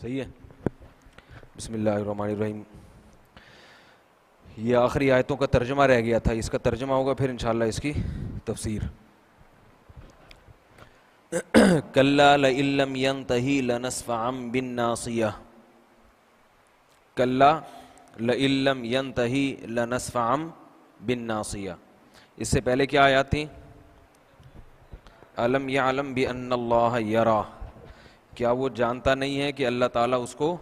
صحیح ہے. بسم اللہ الرحمن الرحیم. یہ آخری آیتوں کا ترجمہ رہ گیا تھا, اس کا ترجمہ ہوگا پھر انشاءاللہ اس کی تفسیر. کلا لئن لم ینتہی لنصفعا بالناصیہ. کلا لئن لم ینتہی لنصفعا بالناصیہ. اس سے پہلے کیا آیات تھیں؟ الم یعلم بان اللہ یرا. کیا وہ جانتا نہیں ہے کہ اللہ تعالیٰ اس کو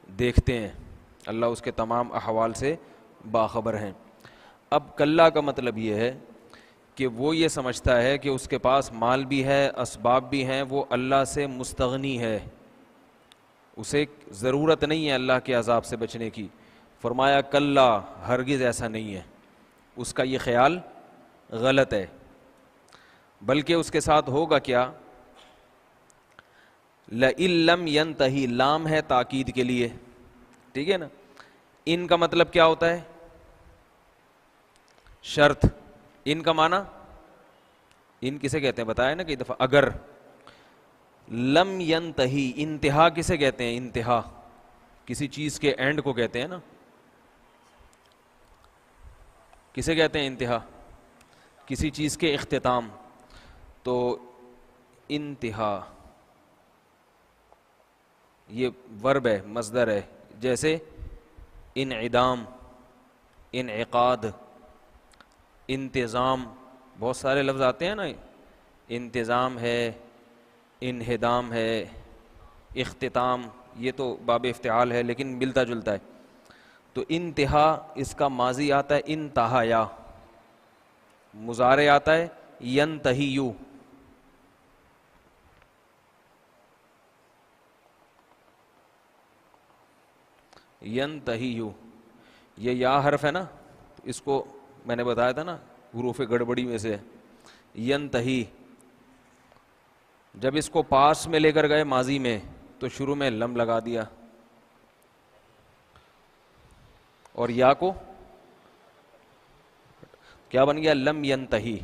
دیکھتے ہیں, اللہ اس کے تمام احوال سے باخبر ہیں. اب کلا کا مطلب یہ ہے کہ وہ یہ سمجھتا ہے کہ اس کے پاس مال بھی ہے, اسباب بھی ہیں, وہ اللہ سے مستغنی ہے, اسے ضرورت نہیں ہے اللہ کے عذاب سے بچنے کی. فرمایا کلا, ہرگز ایسا نہیں ہے. اس کا یہ خیال غلط ہے, بلکہ اس کے ساتھ ہوگا کیا؟ لئن لم ینتہی, لام ہے تاکید کے لیے, ٹھیک ہے نا. ان کا مطلب کیا ہوتا ہے؟ شرط. ان کا معنی, ان کسے کہتے ہیں بتایا نا کئی دفعہ, اگر. لم ینتہی, انتہا کسے کہتے ہیں؟ انتہا کسی چیز کے اینڈ کو کہتے ہیں نا, کسے کہتے ہیں انتہا؟ کسی چیز کے اختتام. تو انتہا یہ ورب ہے, مصدر ہے. جیسے انعدام, انعقاد, انتظام, بہت سارے لفظ آتے ہیں نا. انتظام ہے, انہدام ہے, اختتام, یہ تو باب افتعال ہے لیکن ملتا جلتا ہے. تو انتہا اس کا ماضی آتا ہے انتہایا, مضارع آتا ہے ینتہیو. ینتہیو, یہ یا حرف ہے نا, اس کو میں نے بتایا تھا نا حروف گڑبڑی میں سے. ینتہی, جب اس کو پاس میں لے کر گئے ماضی میں تو شروع میں لم لگا دیا, اور یا کو کیا بن گیا؟ لم ینتہی.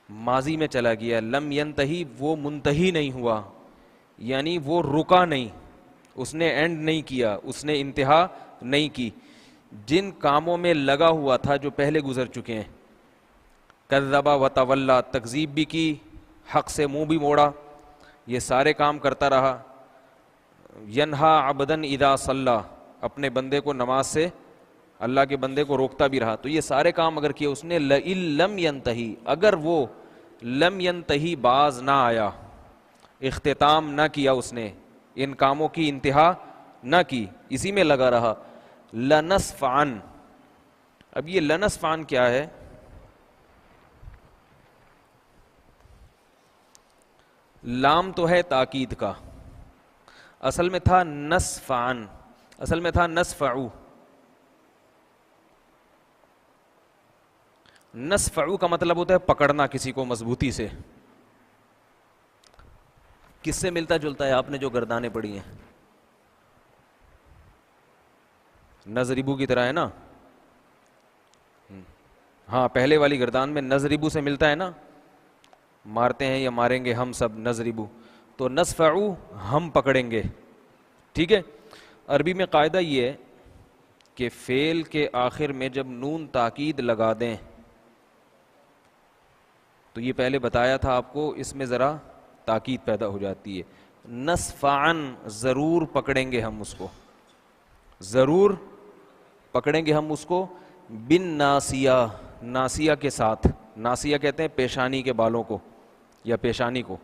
ماضی میں چلا گیا. لم ینتہی, وہ منتہی نہیں ہوا, یعنی وہ رکا نہیں, اس نے اینڈ نہیں کیا, اس نے انتہا نہیں کی. جن کاموں میں لگا ہوا تھا جو پہلے گزر چکے ہیں, کذب وتولی, تکذیب بھی کی, حق سے منہ بھی موڑا, یہ سارے کام کرتا رہا. ینہا عبدا اذا صلی, اپنے بندے کو نماز سے, اللہ کے بندے کو روکتا بھی رہا. تو یہ سارے کام اگر کیے اس نے. لئن لم ینتہی, اگر وہ لم ینتہی باز نہ آیا, اختتام نہ کیا, اس نے ان کاموں کی انتہا نہ کی, اسی میں لگا رہا. لنصفعا, اب یہ لنصفعا کیا ہے؟ لام تو ہے تاکید کا, اصل میں تھا نصفعا, اصل میں تھا نصفعو. نصفعو کا مطلب ہوتا ہے پکڑنا کسی کو مضبوطی سے. کس سے ملتا جلتا ہے؟ آپ نے جو گردانیں پڑھی ہیں, نضربو کی طرح ہے نا. ہاں, پہلے والی گردان میں نضربو سے ملتا ہے نا, مارتے ہیں یا ماریں گے ہم سب, نضربو. تو نصفعو, ہم پکڑیں گے. ٹھیک ہے. عربی میں قاعدہ یہ ہے کہ فعل کے آخر میں جب نون تاکید لگا دیں, تو یہ پہلے بتایا تھا آپ کو, اس میں ذرا تاکید پیدا ہو جاتی ہے. نصفعن, ضرور پکڑیں گے ہم اس کو, ضرور پکڑیں گے ہم اس کو. بن ناسیہ, ناسیہ کے ساتھ. ناسیہ کہتے ہیں پیشانی کے بالوں کو یا پیشانی کو.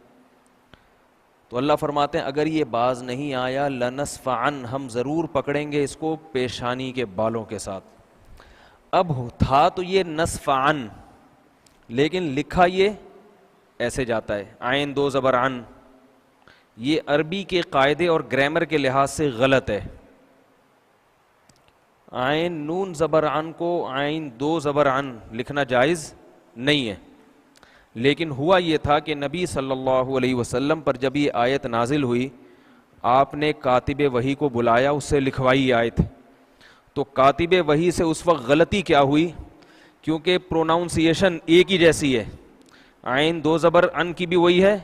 تو اللہ فرماتے ہیں اگر یہ باز نہیں آیا, لنصفعن, ہم ضرور پکڑیں گے اس کو پیشانی کے بالوں کے ساتھ. اب تھا تو یہ نصفعن, لیکن لکھا یہ ایسے جاتا ہے, عین دو زبر عن. یہ عربی کے قاعدے اور گرامر کے لحاظ سے غلط ہے. عین نون زبر عن کو عین دو زبر عن لکھنا جائز نہیں ہے. لیکن ہوا یہ تھا کہ نبی صلی اللہ علیہ وسلم پر جب یہ آیت نازل ہوئی, آپ نے کاتب وحی کو بلایا, اس سے لکھوائی آیت. تو کاتب وحی سے اس وقت غلطی کیا ہوئی, کیونکہ پروناؤنسیشن ایک ہی جیسی ہے, عین دو زبر ان کی بھی وہی ہے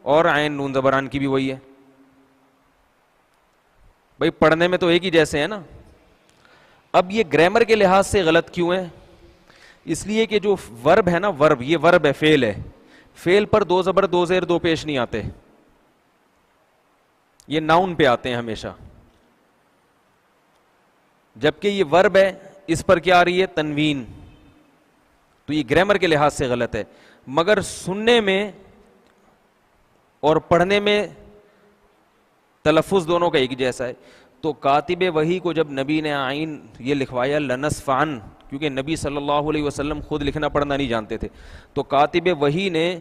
اور عین نون زبر ان کی بھی وہی ہے. بھائی پڑھنے میں تو ایک ہی جیسے ہیں نا. اب یہ گرامر کے لحاظ سے غلط کیوں ہے؟ اس لیے کہ جو ورب ہے نا، ورب، یہ ورب ہے، فعل ہے. فعل پر دو زبر دو زیر دو پیش نہیں آتے، یہ ناؤن پہ آتے ہیں ہمیشہ. جبکہ یہ ورب ہے، اس پر کیا آ رہی ہے؟ تنوین. تو یہ گرامر کے لحاظ سے غلط ہے. مگر سننے میں اور پڑھنے میں تلفظ دونوں کا ایک جیسا ہے. تو کاتب وحی کو جب نبی نے آئین یہ لکھوایا لنصفعن، کیونکہ نبی صلی اللہ علیہ وسلم خود لکھنا پڑھنا نہیں جانتے تھے، تو کاتب وحی نے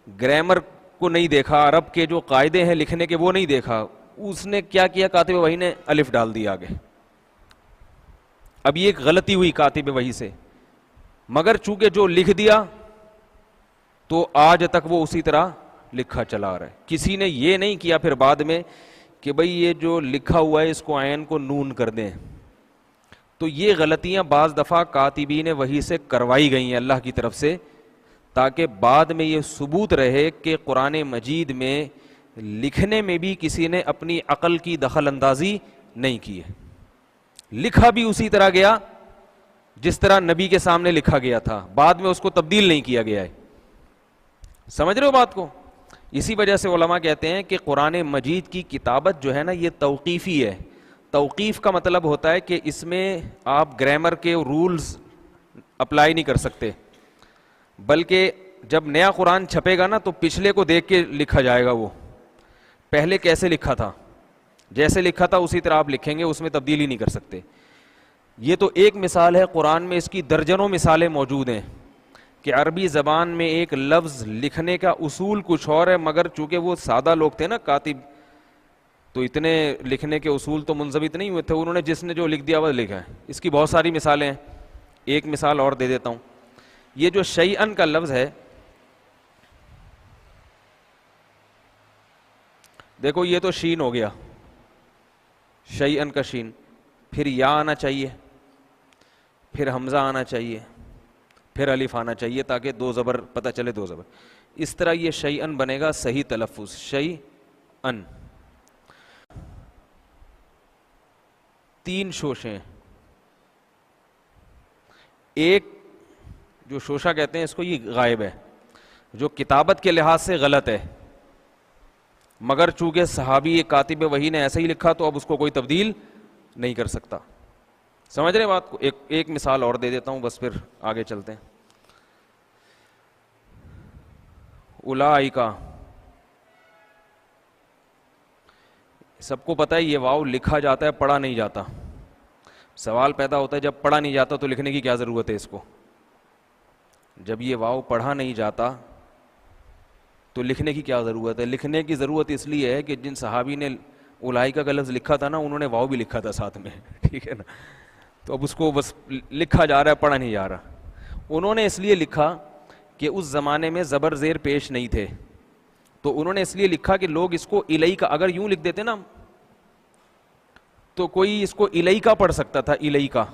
گرامر کو نہیں دیکھا، عرب کے جو قاعدے ہیں لکھنے کے وہ نہیں دیکھا. اس نے کیا کیا؟ کاتب وحی نے الف ڈال دیا آگے. اب یہ ایک غلطی ہوئی کاتب وحی سے، مگر چونکہ جو لکھ دیا تو آج تک وہ اسی طرح لکھا چلا آ رہا ہے. کسی نے یہ نہیں کیا پھر بعد میں کہ بھئی یہ جو لکھا ہوا ہے اس کو عین کو نون کر دیں. تو یہ غلطیاں بعض دفعہ کاتبین وحی سے کروائی گئی ہیں اللہ کی طرف سے، تاکہ بعد میں یہ ثبوت رہے کہ قرآن مجید میں لکھنے میں بھی کسی نے اپنی عقل کی دخل اندازی نہیں کی ہے. لکھا بھی اسی طرح گیا جس طرح نبی کے سامنے لکھا گیا تھا، بعد میں اس کو تبدیل نہیں کیا گیا ہے. سمجھ رہے ہو بات کو؟ اسی وجہ سے علماء کہتے ہیں کہ قرآن مجید کی کتابت جو ہے نا یہ توقیفی ہے. توقیف کا مطلب ہوتا ہے کہ اس میں آپ گرامر کے رولز اپلائی نہیں کر سکتے، بلکہ جب نیا قرآن چھپے گا نا تو پچھلے کو دیکھ کے لکھا جائے گا. وہ پہلے کیسے لکھا تھا، جیسے لکھا تھا اسی طرح آپ لکھیں گے، اس میں تبدیلی نہیں کر سکتے. یہ تو ایک مثال ہے، قرآن میں اس کی درجنوں مثالیں موجود ہیں کہ عربی زبان میں ایک لفظ لکھنے کا اصول کچھ اور ہے، مگر چونکہ وہ سادہ لوگ تھے نا کاتب، تو اتنے لکھنے کے اصول تو منضبط نہیں ہوئے تھے، انہوں نے جس نے جو لکھ دیا وہ لکھا ہے. اس کی بہت ساری مثالیں ہیں. ایک مثال اور دے دیتا ہوں. یہ جو شیئن کا لفظ ہے، دیکھو یہ تو شین ہو گیا، شیئن کا شین، پھر یا آنا چاہیے، پھر حمزہ آنا چاہیے، پھر الف آنا چاہیے تاکہ دو زبر پتہ چلے دو زبر. اس طرح یہ شیئن بنے گا صحیح تلفظ، شیئن. تین شوشیں، ایک جو شوشہ کہتے ہیں اس کو، یہ غائب ہے، جو کتابت کے لحاظ سے غلط ہے، مگر چونکہ صحابی کاتب وحی نے ایسا ہی لکھا تو اب اس کو کوئی تبدیل نہیں کر سکتا. سمجھ رہے بات کو؟ ایک مثال اور دے دیتا ہوں بس پھر آگے چلتے ہیں. اولئک، سب کو پتہ ہے یہ واو لکھا جاتا ہے، پڑھا نہیں جاتا. سوال پیدا ہوتا ہے جب پڑھا نہیں جاتا تو لکھنے کی کیا ضرورت ہے اس کو؟ جب یہ واو پڑھا نہیں جاتا تو لکھنے کی کیا ضرورت ہے؟ لکھنے کی ضرورت اس لیے ہے کہ جن صحابی نے اولئک کا لفظ لکھا تھا نا، انہوں نے واو بھی لکھا تھا ساتھ میں، ٹھیک ہے نا؟ تو اب اس کو بس لکھا جا رہا ہے، پڑھا نہیں جا رہا. انہوں نے اس لیے لکھا کہ اس زمانے میں زبر زیر پیش نہیں تھے، تو انہوں نے اس لیے لکھا کہ لوگ اس کو الیکا، اگر یوں لکھ دیتے نا تو کوئی اس کو الیکا پڑھ سکتا تھا، الیکا،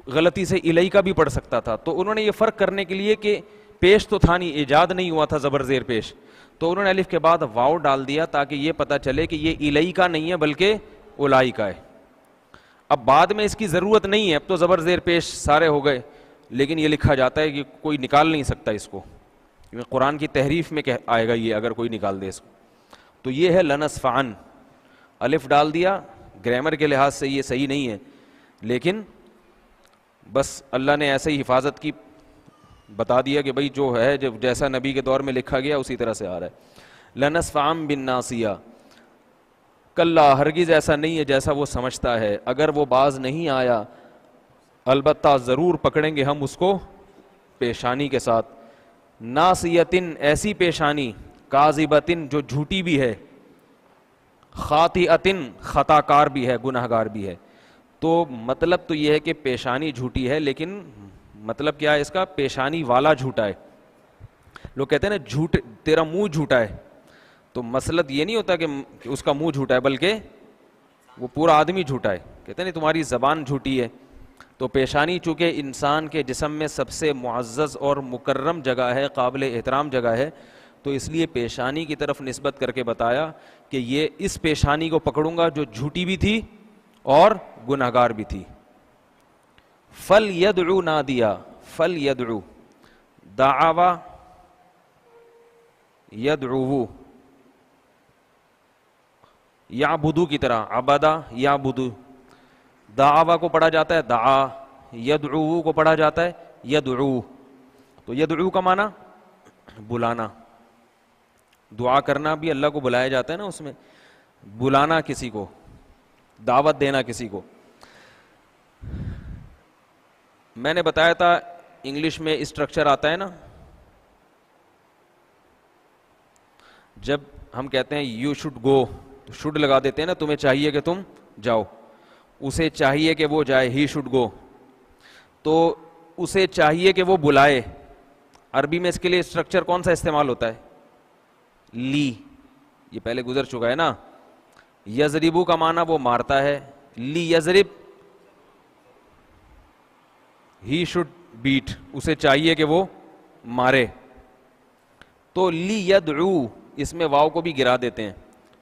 غلطی سے الیکا بھی پڑھ سکتا تھا. تو انہوں نے یہ فرق کرنے کے لیے کہ پیش تو تھا نہیں، ایجاد نہیں ہوا تھا زبر زیر پیش، تو انہوں نے الف کے بعد واو ڈال دیا تاکہ یہ پتہ چلے کہ یہ الیکا نہیں ہے بلکہ اولئک ہے. اب بعد میں اس کی ضرورت نہیں ہے، اب تو زبر زیر پیش سارے ہو گئے، لیکن یہ لکھا جاتا ہے کہ کوئی نکال نہیں سکتا اس کو، کیونکہ قرآن کی تحریف میں آئے گا یہ اگر کوئی نکال دے اس کو. تو یہ ہے لنصفعن، الف ڈال دیا. گرامر کے لحاظ سے یہ صحیح نہیں ہے، لیکن بس اللہ نے ایسے ہی حفاظت کی، بتا دیا کہ بھئی جو ہے جب جیسا نبی کے دور میں لکھا گیا اسی طرح سے آ رہا ہے. لنصفعن بالناصیہ، کلا ہرگز ایسا نہیں ہے جیسا وہ سمجھتا ہے، اگر وہ باز نہیں آیا البتہ ضرور پکڑیں گے ہم اس کو پیشانی کے ساتھ. ناصیتن، ایسی پیشانی، کاذبتن، جو جھوٹی بھی ہے، خاطئتن، خطا کار بھی ہے، گناہ گار بھی ہے. تو مطلب تو یہ ہے کہ پیشانی جھوٹی ہے، لیکن مطلب کیا ہے اس کا؟ پیشانی والا جھوٹا ہے. لوگ کہتے ہیں نا جھوٹ، تیرا منہ جھوٹا ہے، تو مسئلہ یہ نہیں ہوتا کہ اس کا منہ جھوٹا ہے، بلکہ وہ پورا آدمی جھوٹا ہے. کہتے ہیں نہیں تمہاری زبان جھوٹی ہے. تو پیشانی چونکہ انسان کے جسم میں سب سے معزز اور مکرم جگہ ہے، قابل احترام جگہ ہے، تو اس لیے پیشانی کی طرف نسبت کر کے بتایا کہ یہ اس پیشانی کو پکڑوں گا جو جھوٹی بھی تھی اور گناہگار بھی تھی. فل یدعو نادیا, فل یدعو, دعوا یدعو, یعبدو کی طرح, عبدا یعبدو, دعوا کو پڑھا جاتا ہے دعا, یدعو کو پڑھا جاتا ہے یدعو. تو یدعو کا معنی بلانا, دعا کرنا بھی اللہ کو بلایا جاتا ہے نا, اس میں بلانا کسی کو, دعوت دینا کسی کو. میں نے بتایا تھا انگلش میں اسٹرکچر آتا ہے نا, جب ہم کہتے ہیں یو شوڈ گو, تو شوڈ لگا دیتے ہیں نا, تمہیں چاہیے کہ تم جاؤ, اسے چاہیے کہ وہ جائے, ہی شوڈ گو, تو اسے چاہیے کہ وہ بلائے. عربی میں اس کے لیے اسٹرکچر کون سا استعمال ہوتا ہے؟ لی, یہ پہلے گزر چکا ہے نا. یضربو کا معنی وہ مارتا ہے, لی یضرب, ہی شوڈ بیٹ, اسے چاہیے کہ وہ مارے. تو لی یدعو, اس میں واو کو بھی گرا دیتے ہیں,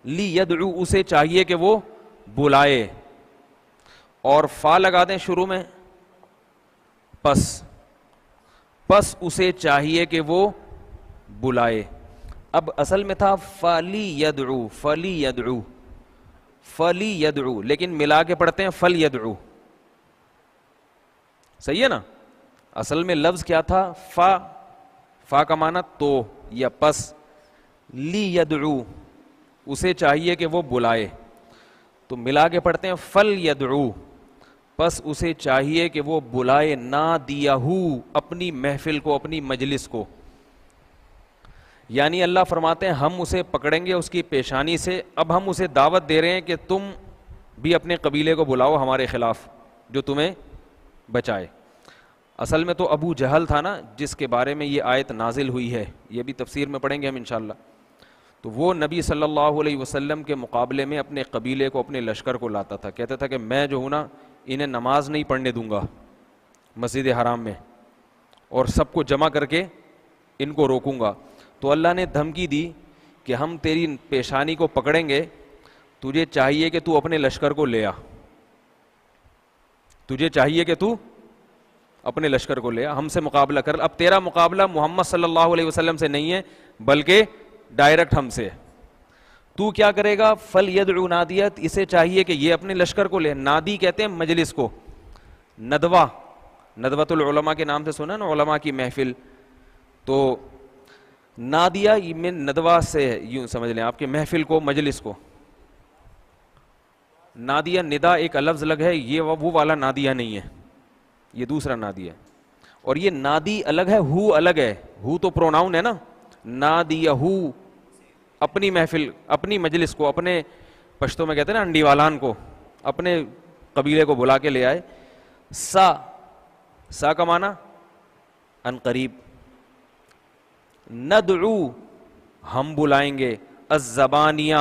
لی یدعو, اسے چاہیے کہ وہ بلائے, اور فا لگا دیں شروع میں, پس اسے چاہیے کہ وہ بلائے. اب اصل میں تھا فلی یدعو, فلی یدعو, فلی یدعو, لیکن ملا کے پڑھتے ہیں فل یدعو. صحیح ہے نا؟ اصل میں لفظ کیا تھا؟ فا کا معنی تو یا پس, لی یدعو, اسے چاہیے کہ وہ بلائے, تو ملا کے پڑھتے ہیں فل یدعو, پس اسے چاہیے کہ وہ بلائے, نادیہو, اپنی محفل کو, اپنی مجلس کو. یعنی اللہ فرماتے ہیں ہم اسے پکڑیں گے اس کی پیشانی سے. اب ہم اسے دعوت دے رہے ہیں کہ تم بھی اپنے قبیلے کو بلاؤ ہمارے خلاف جو تمہیں بچائے. اصل میں تو ابو جہل تھا نا جس کے بارے میں یہ آیت نازل ہوئی ہے, یہ بھی تفسیر میں پڑھیں گے ہم انشاءاللہ. تو وہ نبی صلی اللہ علیہ وسلم کے مقابلے میں اپنے قبیلے کو, اپنے لشکر کو لاتا تھا, کہتا تھا کہ میں جو ہوں نا انہیں نماز نہیں پڑھنے دوں گا مسجد حرام میں, اور سب کو جمع کر کے ان کو روکوں گا. تو اللہ نے دھمکی دی کہ ہم تیری پیشانی کو پکڑیں گے, تجھے چاہیے کہ تو اپنے لشکر کو لے آ, تجھے چاہیے کہ تو اپنے لشکر کو لے آ, ہم سے مقابلہ کر. اب تیرا مقابلہ محمد صلی اللہ علیہ وسلم سے نہیں ہے بلکہ ڈائریکٹ ہم سے. تو کیا کرے گا؟ فل یدعو نادیت, اسے چاہیے کہ یہ اپنے لشکر کو لے. نادی کہتے ہیں مجلس کو, ندوہ, ندوۃ العلماء کے نام سے سنا نا, علماء کی محفل. تو نادیہ میں ندوہ سے یوں سمجھ لیں آپ کے محفل کو, مجلس کو. نادیہ ندا ایک لفظ الگ ہے, یہ وہ والا نادیہ نہیں ہے, یہ دوسرا نادیہ ہے. اور یہ نادی الگ ہے, ہو الگ ہے. ہو تو پروناؤن ہے نا, نادیہ ہو, اپنی محفل, اپنی مجلس کو, اپنے پشتوں میں کہتے ہیں نا انڈی والان کو, اپنے قبیلے کو بلا کے لے آئے. سا کا معنی ان قریب. ندعو, ہم بلائیں گے. الزبانیہ,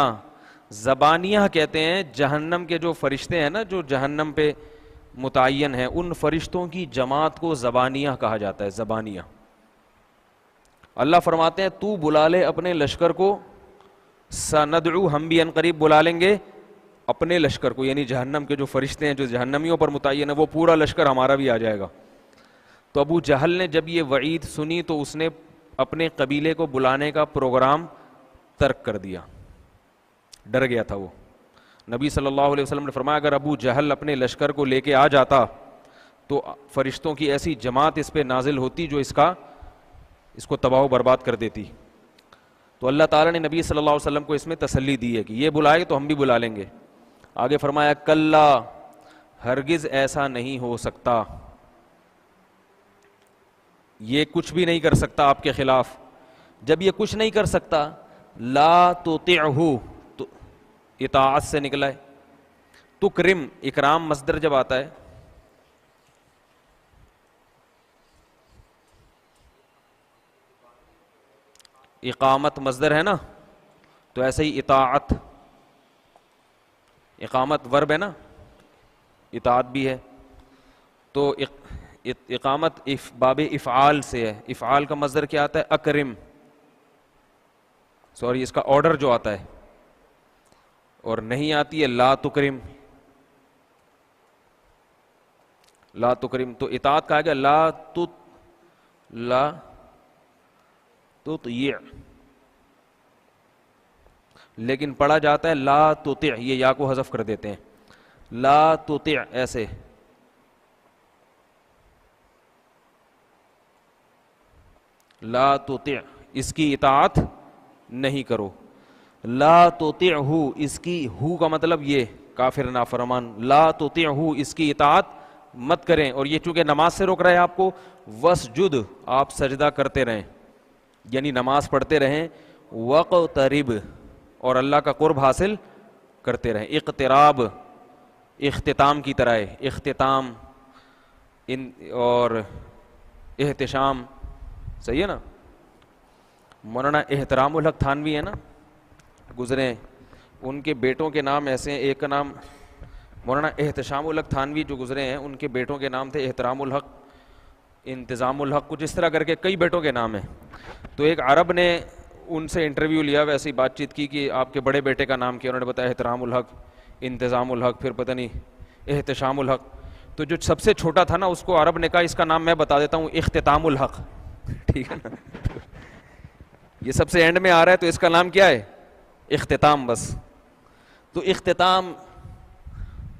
زبانیہ کہتے ہیں جہنم کے جو فرشتے ہیں نا جو جہنم پہ متعین ہیں, ان فرشتوں کی جماعت کو زبانیہ کہا جاتا ہے. زبانیہ. اللہ فرماتے ہیں تو بلا لے اپنے لشکر کو, سندعو, ہم بھی ان قریب بلا لیں گے اپنے لشکر کو, یعنی جہنم کے جو فرشتے ہیں جو جہنمیوں پر متعین ہے, وہ پورا لشکر ہمارا بھی آ جائے گا. تو ابو جہل نے جب یہ وعید سنی تو اس نے اپنے قبیلے کو بلانے کا پروگرام ترک کر دیا, ڈر گیا تھا وہ. نبی صلی اللہ علیہ وسلم نے فرمایا اگر ابو جہل اپنے لشکر کو لے کے آ جاتا تو فرشتوں کی ایسی جماعت اس پہ نازل ہوتی جو اس کو تباہ و برباد کر دیتی. تو اللہ تعالیٰ نے نبی صلی اللہ علیہ وسلم کو اس میں تسلی دی ہے کہ یہ بلائے تو ہم بھی بلا لیں گے. آگے فرمایا کلا, ہرگز ایسا نہیں ہو سکتا, یہ کچھ بھی نہیں کر سکتا آپ کے خلاف. جب یہ کچھ نہیں کر سکتا, لا تطعہ, تو اطاعت سے نکلا ہے. تکرم, اکرام مصدر جب آتا ہے, اقامت مصدر ہے نا, تو ایسے ہی اطاعت, اقامت ورب ہے نا, اطاعت بھی ہے. تو اقامت باب افعال سے ہے. افعال کا مصدر کیا آتا ہے؟ اکرم. سوری اس کا آرڈر جو آتا ہے، اور نہیں آتی ہے لا تکرم، لا تکرم، تو اطاعت کہا گیا لا تطیع، لیکن پڑھا جاتا ہے لا تطع، یہ یا کو حذف کر دیتے ہیں، لا تطع ایسے، لا تطع اس کی اطاعت نہیں کرو، لا تطعہ اس کی، ہو کا مطلب یہ کافر نافرمان، لا تطعہ اس کی اطاعت مت کریں، اور یہ چونکہ نماز سے روک رہا ہے آپ کو، وسجد آپ سجدہ کرتے رہیں، یعنی نماز پڑھتے رہیں، وقترب اور اللہ کا قرب حاصل کرتے رہیں، اقتراب اختتام کی طرح ہے، اختتام اور احتشام، صحیح ہے نا؟ مولانا احترام الحق تھانوی ہے نا، گزرے، ان کے بیٹوں کے نام ایسے ہیں، ایک کا نام مولانا احتشام الحق تھانوی جو گزرے ہیں، ان کے بیٹوں کے نام تھے احترام الحق، انتظام الحق، کچھ اس طرح کر کے کئی بیٹوں کے نام ہیں۔ تو ایک عرب نے ان سے انٹرویو لیا، ویسی بات چیت کی کہ آپ کے بڑے بیٹے کا نام کیا، انہوں نے بتایا احترام الحق، انتظام الحق، پھر پتہ نہیں احتشام الحق، تو جو سب سے چھوٹا تھا نا اس کو عرب نے کہا اس کا نام میں بتا دیتا ہوں، اختتام الحق، ٹھیک ہے نا؟ یہ سب سے اینڈ میں آ رہا ہے تو اس کا نام کیا ہے؟ اختتام، بس۔ تو اختتام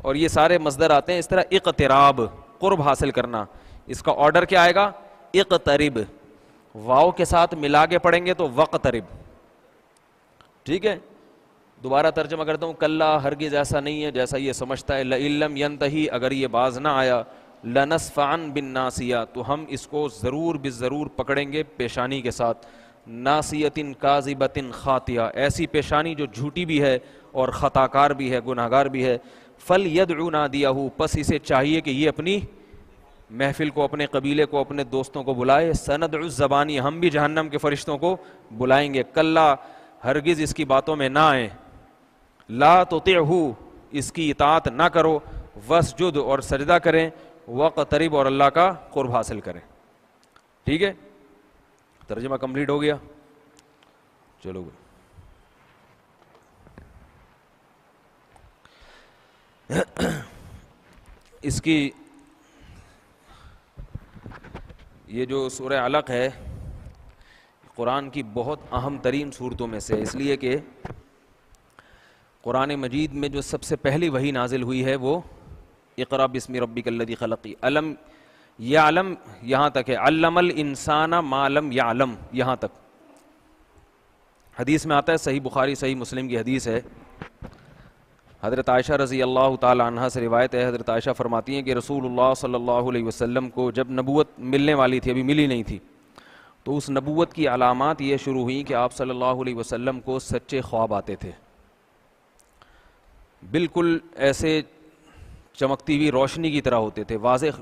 اور یہ سارے مصدر آتے ہیں اس طرح، اقتراب قرب حاصل کرنا، اس کا آرڈر کیا آئے گا؟ اقترب، واو کے ساتھ ملا کے پڑھیں گے تو وقترب، ٹھیک ہے؟ دوبارہ ترجمہ کرتا ہوں، کلا ہرگز ایسا نہیں ہے جیسا یہ سمجھتا ہے، لئن لم ینتہی اگر یہ باز نہ آیا، لنسفعن بالناصیہ تو ہم اس کو ضرور بالضرور پکڑیں گے پیشانی کے ساتھ، ناصیۃ کاذبۃ خاطیہ، ایسی پیشانی جو جھوٹی بھی ہے اور خطا کار بھی ہے، گناہ گار بھی ہے، فلیدع نادیہ پس اسے چاہیے کہ یہ اپنی محفل کو، اپنے قبیلے کو، اپنے دوستوں کو بلائے، سندع الزبانی ہم بھی جہنم کے فرشتوں کو بلائیں گے، کلا ہرگز اس کی باتوں میں نہ آئیں، لا تطعہ اس کی اطاعت نہ کرو، وسجد اور سجدہ کریں، وقترب اور اللہ کا قرب حاصل کریں، ٹھیک ہے؟ ترجمہ کمپلیٹ ہو گیا، چلو گے۔ اس کی یہ جو سورہ علق ہے قرآن کی بہت اہم ترین صورتوں میں سے، اس لیے کہ قرآن مجید میں جو سب سے پہلی وحی نازل ہوئی ہے وہ اقرأ بسم ربک الذی خلق، علم یعلم یہاں تک ہے، علم الانسان ما لم یعلم یہاں تک۔ حدیث میں آتا ہے، صحیح بخاری صحیح مسلم کی حدیث ہے، حضرت عائشہ رضی اللہ تعالی عنہا سے روایت ہے، حضرت عائشہ فرماتی ہیں کہ رسول اللہ صلی اللہ علیہ وسلم کو جب نبوت ملنے والی تھی، ابھی ملی نہیں تھی، تو اس نبوت کی علامات یہ شروع ہوئیں کہ آپ صلی اللہ علیہ وسلم کو سچے خواب آتے تھے، بالکل ایسے چمکتی ہوئی روشنی کی طرح ہوتے تھے، واضح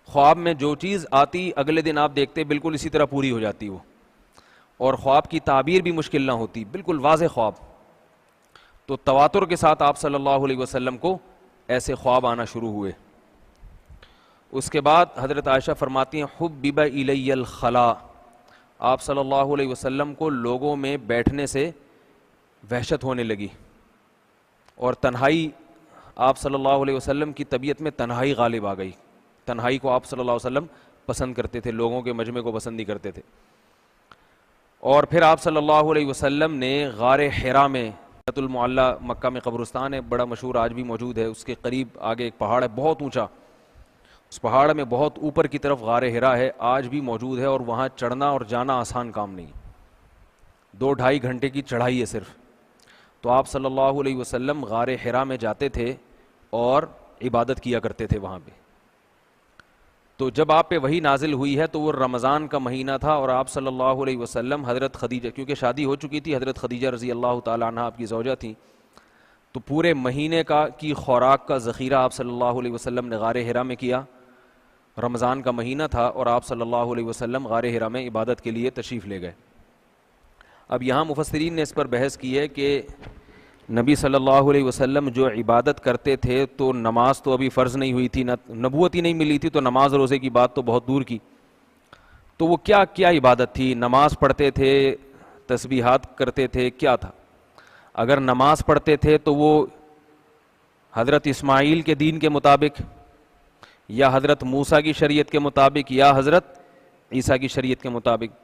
خواب میں جو چیز آتی اگلے دن آپ دیکھتے بالکل اسی طرح پوری ہو جاتی وہ، اور خواب کی تعبیر بھی مشکل نہ ہوتی، بالکل واضح خواب۔ تو تواتر کے ساتھ آپ صلی اللہ علیہ وسلم کو ایسے خواب آنا شروع ہوئے۔ اس کے بعد حضرت عائشہ فرماتی ہیں، حبب الی الخلاء، آپ صلی اللہ علیہ وسلم کو لوگوں میں بیٹھنے سے وحشت ہونے لگی، اور تنہائی، آپ صلی اللہ علیہ وسلم کی طبیعت میں تنہائی غالب آ گئی، تنہائی کو آپ صلی اللہ علیہ وسلم پسند کرتے تھے، لوگوں کے مجمع کو پسند نہیں کرتے تھے۔ اور پھر آپ صلی اللہ علیہ وسلم نے غار حرا میں، بیت المعلی مکہ میں قبرستان ہے، بڑا مشہور، آج بھی موجود ہے، اس کے قریب آگے ایک پہاڑ ہے بہت اونچا، اس پہاڑ میں بہت اوپر کی طرف غار حرا ہے، آج بھی موجود ہے، اور وہاں چڑھنا اور جانا آسان کام نہیں، 2-2.5 گھنٹے کی چڑھائی ہے صرف۔ تو آپ صلی اللہ علیہ وسلم غار حرا میں جاتے تھے اور عبادت کیا کرتے تھے وہاں پہ۔ تو جب آپ پہ وحی نازل ہوئی ہے تو وہ رمضان کا مہینہ تھا، اور آپ صلی اللہ علیہ وسلم حضرت خدیجہ، کیونکہ شادی ہو چکی تھی، حضرت خدیجہ رضی اللہ تعالی عنہ آپ کی زوجہ تھیں، تو پورے مہینے کی خوراک کا ذخیرہ آپ صلی اللہ علیہ وسلم نے غار حرا میں کیا، رمضان کا مہینہ تھا، اور آپ صلی اللہ علیہ وسلم غار حرا میں عبادت کے لیے تشریف لے گئے۔ اب یہاں مفسرین نے اس پر بحث کی ہے کہ نبی صلی اللہ علیہ وسلم جو عبادت کرتے تھے، تو نماز تو ابھی فرض نہیں ہوئی تھی، نبوت ہی نہیں ملی تھی، تو نماز روزے کی بات تو بہت دور کی، تو وہ کیا عبادت تھی؟ نماز پڑھتے تھے، تسبیحات کرتے تھے کیا تھا؟ اگر نماز پڑھتے تھے تو وہ حضرت اسماعیل کے دین کے مطابق یا حضرت موسیٰ کی شریعت کے مطابق یا حضرت عیسیٰ کی شریعت کے مطابق؟